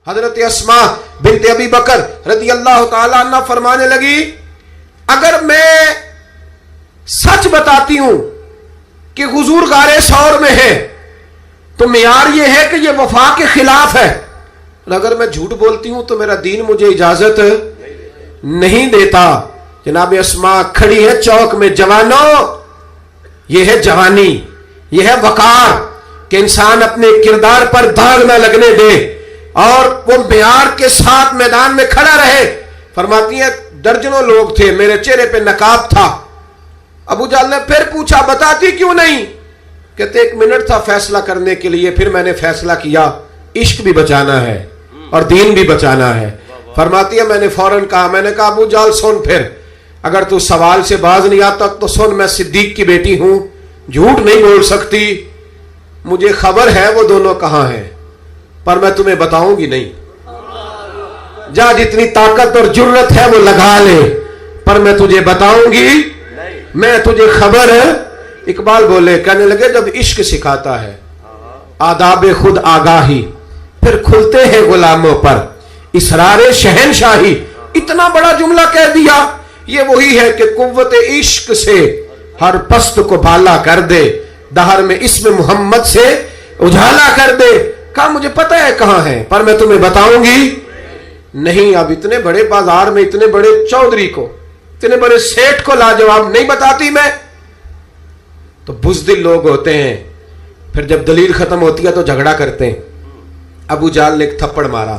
حضرت اسما بنت ابی بکر رضی اللہ تعالی عنہ فرمانے لگی اگر میں سچ بتاتی ہوں کہ حضور غار ثور میں ہے تو معیار یہ ہے کہ یہ وفا کے خلاف ہے، اور اگر میں جھوٹ بولتی ہوں تو میرا دین مجھے اجازت نہیں دیتا۔ جناب اسما کھڑی ہے چوک میں، جوانوں یہ ہے جوانی، یہ ہے وقار کہ انسان اپنے کردار پر داغ نہ لگنے دے اور وہ معیار کے ساتھ میدان میں کھڑا رہے۔ فرماتی ہیں درجنوں لوگ تھے، میرے چہرے پہ نقاب تھا۔ ابو جہل نے پھر پوچھا بتاتی کیوں نہیں؟ کہتے 1 منٹ تھا فیصلہ کرنے کے لیے، پھر میں نے فیصلہ کیا عشق بھی بچانا ہے اور دین بھی بچانا ہے۔ فرماتی ہے میں نے فوراً کہا، میں نے کہا ابو جہل سن، پھر اگر تو سوال سے باز نہیں آتا تو سن، میں صدیق کی بیٹی ہوں، جھوٹ نہیں بول سکتی، مجھے خبر ہے وہ دونوں کہاں ہیں، پر میں تمہیں بتاؤں گی نہیں۔ جا جتنی طاقت اور جرت ہے وہ لگا لے، پر میں تجھے بتاؤں گی میں تجھے خبر ہے۔ اقبال بولے، کہنے لگے جب عشق سکھاتا ہے آداب خود آگاہی، پھر کھلتے ہیں غلاموں پر اسرار شہنشاہی۔ اتنا بڑا جملہ کہہ دیا، یہ وہی ہے کہ قوت عشق سے ہر پست کو بالا کر دے، دہر میں اسم محمد سے اجالا کر دے۔ کہا مجھے پتہ ہے کہاں ہے، پر میں تمہیں بتاؤں گی نہیں۔ اب اتنے بڑے بازار میں اتنے بڑے چودھری کو، اتنے بڑے سیٹ کو لاجواب نہیں بتاتی میں؟ تو بزدل لوگ ہوتے ہیں، پھر جب دلیل ختم ہوتی ہے تو جھگڑا کرتے ہیں۔ ابو جہل نے ایک تھپڑ مارا۔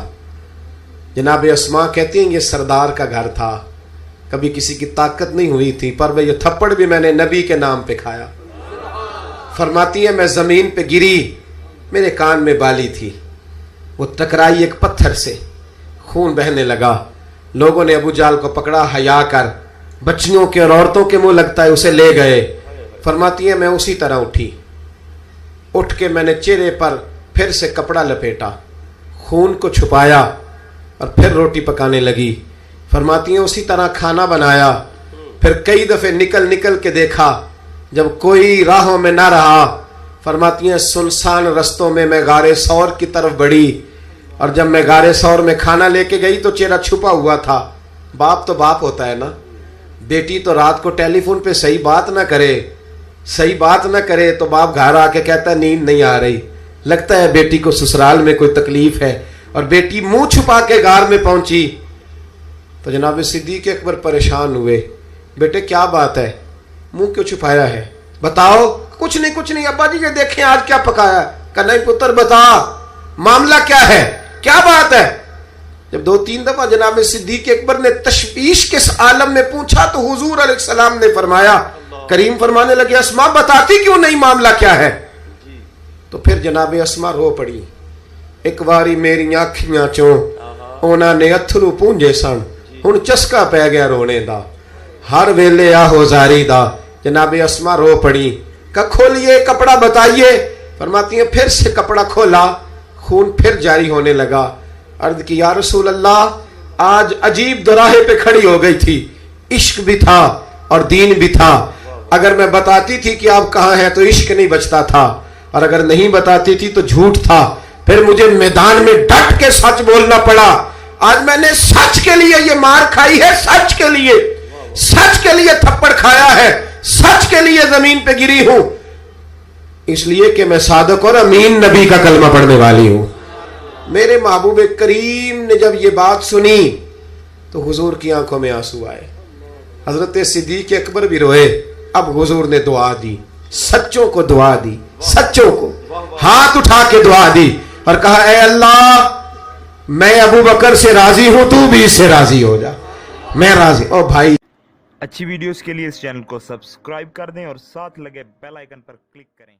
جناب اسما کہتی ہیں یہ سردار کا گھر تھا، کبھی کسی کی طاقت نہیں ہوئی تھی، پر یہ تھپڑ بھی میں نے نبی کے نام پہ کھایا۔ فرماتی ہے میں زمین پہ گری، میرے کان میں بالی تھی، وہ ٹکرائی ایک پتھر سے، خون بہنے لگا۔ لوگوں نے ابو جہل کو پکڑا، حیا کر، بچیوں کے اور عورتوں کے منہ لگتا ہے، اسے لے گئے۔ فرماتی ہے میں اسی طرح اٹھی، اٹھ کے میں نے چہرے پر پھر سے کپڑا لپیٹا، خون کو چھپایا اور پھر روٹی پکانے لگی۔ فرماتی ہیں اسی طرح کھانا بنایا، پھر کئی دفعے نکل نکل کے دیکھا، جب کوئی راہوں میں نہ رہا، فرماتی ہیں سنسان رستوں میں میں غار ثور کی طرف بڑھی، اور جب میں غار ثور میں کھانا لے کے گئی تو چہرہ چھپا ہوا تھا۔ باپ تو باپ ہوتا ہے نا، بیٹی تو رات کو ٹیلی فون پہ صحیح بات نہ کرے تو باپ گھر آ کے کہتا ہے نیند نہیں آ رہی، لگتا ہے بیٹی کو سسرال میں کوئی تکلیف ہے، اور بیٹی منہ چھپا کے غار میں پہنچی تو جناب صدیق اکبر پریشان ہوئے، بیٹے کیا بات ہے، منہ کیوں چھپایا ہے، بتاؤ۔ کچھ نہیں ابا جی یہ دیکھیں آج کیا پکایا ہے۔ کہا نہیں پتر بتا معاملہ کیا ہے، کیا بات ہے۔ جب 2-3 دفعہ جناب صدیق اکبر نے تشویش کے عالم میں پوچھا تو حضور علیہ السلام نے فرمایا، کریم فرمانے لگے اسما بتاتی کیوں نہیں معاملہ کیا ہے؟ تو پھر جناب اسما رو پڑی، ایک واری میری آنکھیاں چوں انہاں نے اتھرو پونجے سن، ہن چسکا پہ گیا رونے دا، ہر ویلے آہو زاری دا۔ جناب اسما رو پڑی، کہ کھولیے کپڑا بتائیے۔ فرماتی ہیں پھر سے کپڑا کھولا، خون پھر جاری ہونے لگا۔ عرض کی یا رسول اللہ آج عجیب دراہے پہ کھڑی ہو گئی تھی، عشق بھی تھا اور دین بھی تھا۔ اگر میں بتاتی تھی کہ آپ کہاں ہیں تو عشق نہیں بچتا تھا، اور اگر نہیں بتاتی تھی تو جھوٹ تھا، پھر مجھے میدان میں ڈٹ کے سچ بولنا پڑا۔ آج میں نے سچ کے لیے یہ مار کھائی ہے، سچ کے لیے تھپڑ کھایا ہے، سچ کے لیے زمین پہ گری ہوں، اس لیے کہ میں صادق اور امین نبی کا کلمہ پڑھنے والی ہوں۔ میرے محبوب کریم نے جب یہ بات سنی تو حضور کی آنکھوں میں آنسو آئے، حضرت صدیق اکبر بھی روئے۔ اب حضور نے دعا دی، سچوں کو دعا دی، سچوں کو ہاتھ اٹھا کے دعا دی اور کہا اے اللہ میں ابو بکر سے راضی ہوں، تو بھی اس سے راضی ہو جا، میں راضی۔ او بھائی اچھی ویڈیوز کے لیے اس چینل کو سبسکرائب کر دیں اور ساتھ لگے بیل آئیکن پر کلک کریں۔